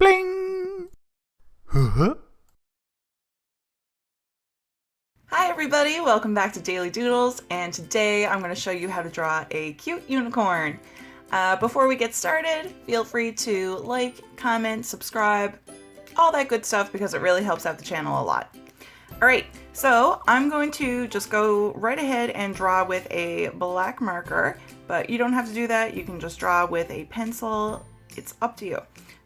Bling! Huh? Hi everybody, welcome back to Daily Doodles, and today I'm going to show you how to draw a cute unicorn. Before we get started, feel free to like, comment, subscribe, all that good stuff because it really helps out the channel a lot. Alright, so I'm going to just go right ahead and draw with a black marker, but you don't have to do that, you can just draw with a pencil, it's up to you.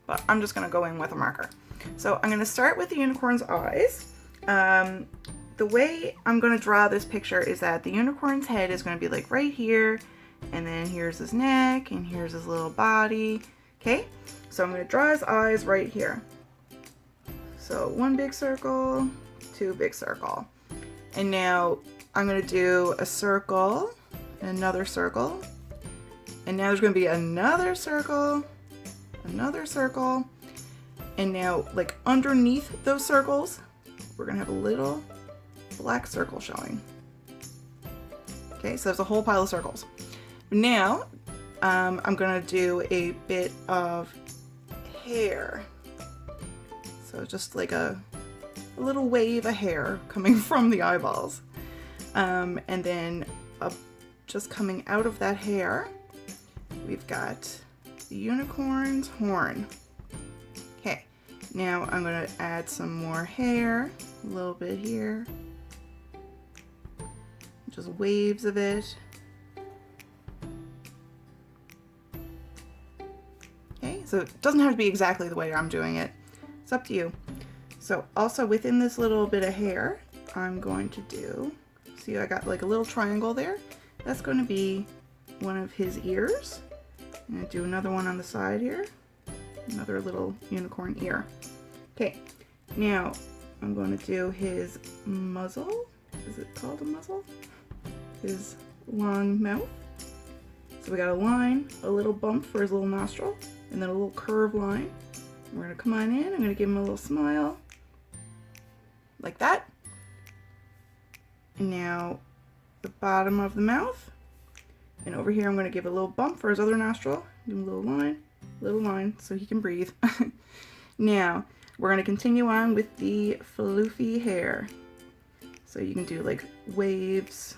But I'm just going to go in with a marker. So I'm going to start with the unicorn's eyes. The way I'm going to draw this picture is that the unicorn's head is going to be like right here, and then here's his neck, and here's his little body. Okay, so I'm going to draw his eyes right here. So one big circle, two big circle. And now I'm going to do a circle, another circle, and now there's going to be another circle, and now like underneath those circles, we're going to have a little black circle showing. Okay, so there's a whole pile of circles. Now, I'm gonna do a bit of hair. So just like a little wave of hair coming from the eyeballs. And then just coming out of that hair, we've got the unicorn's horn. Okay, now I'm gonna add some more hair, a little bit here. Just waves of it. Okay, so it doesn't have to be exactly the way I'm doing it. It's up to you. So also within this little bit of hair, I'm going to do, see I got like a little triangle there? That's going to be one of his ears. I'm going to do another one on the side here. Another little unicorn ear. Okay, now I'm going to do his muzzle. Is it called a muzzle? His long mouth. So we got a line, a little bump for his little nostril, and then a little curved line. And we're gonna come on in, I'm gonna give him a little smile, like that. And now the bottom of the mouth, and over here I'm gonna give a little bump for his other nostril, give him a little line, so he can breathe. Now, we're gonna continue on with the floofy hair. So you can do like waves,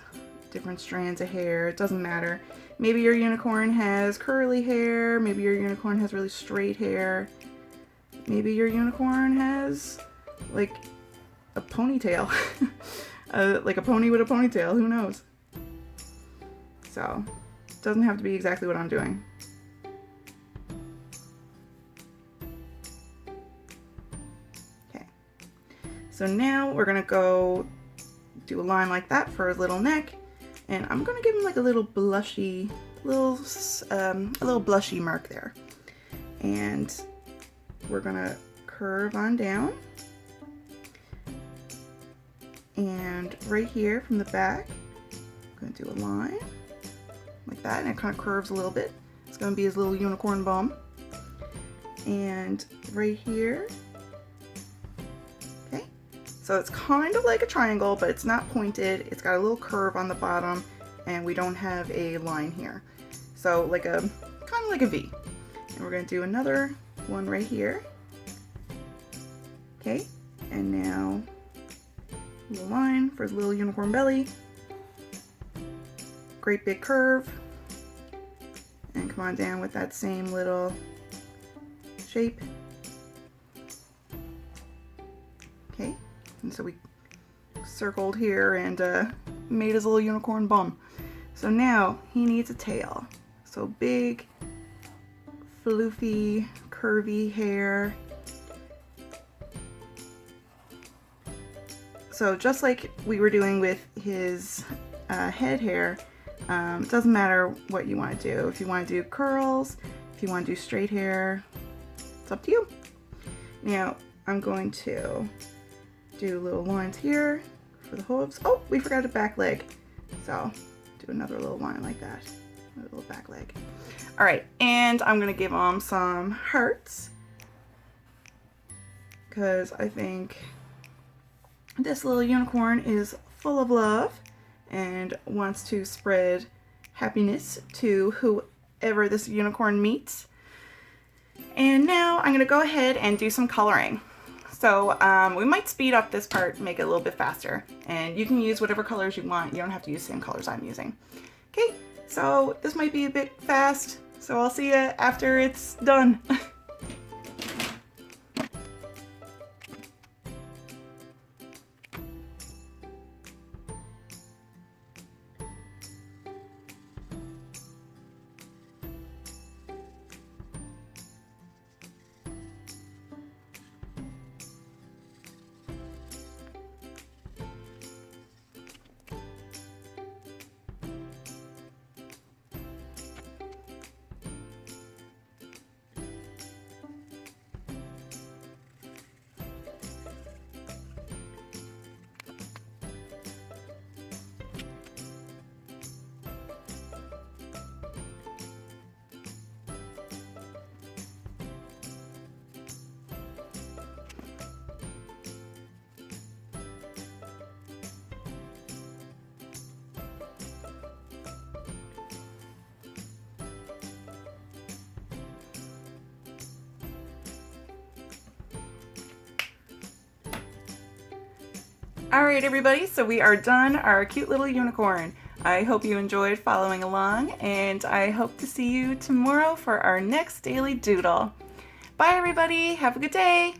different strands of hair, it doesn't matter. Maybe your unicorn has curly hair, maybe your unicorn has really straight hair, maybe your unicorn has like a ponytail, like a pony with a ponytail, who knows? So, it doesn't have to be exactly what I'm doing. Okay, so now we're gonna go do a line like that for his little neck. And I'm gonna give him like a little blushy, a little blushy mark there. And we're gonna curve on down. And right here from the back, I'm gonna do a line like that, and it kind of curves a little bit. It's gonna be his little unicorn bum. And right here, so it's kind of like a triangle, but it's not pointed. It's got a little curve on the bottom, and we don't have a line here. So like kind of like a V. And we're gonna do another one right here. Okay, and now a little line for his little unicorn belly. Great big curve. And come on down with that same little shape. Okay. And so we circled here and made his little unicorn bum. So now he needs a tail. So big, floofy, curvy hair. So just like we were doing with his head hair, it doesn't matter what you want to do. If you want to do curls, if you want to do straight hair, it's up to you. Now I'm going to do little lines here for the hooves. Oh, we forgot a back leg. So do another little line like that. A little back leg. All right, and I'm gonna give them some hearts because I think this little unicorn is full of love and wants to spread happiness to whoever this unicorn meets. And now I'm gonna go ahead and do some coloring. So we might speed up this part and make it a little bit faster. And you can use whatever colors you want. You don't have to use the same colors I'm using. Okay, so this might be a bit fast. So I'll see you after it's done. Alright everybody, so we are done our cute little unicorn. I hope you enjoyed following along, and I hope to see you tomorrow for our next Daily Doodle. Bye everybody, have a good day!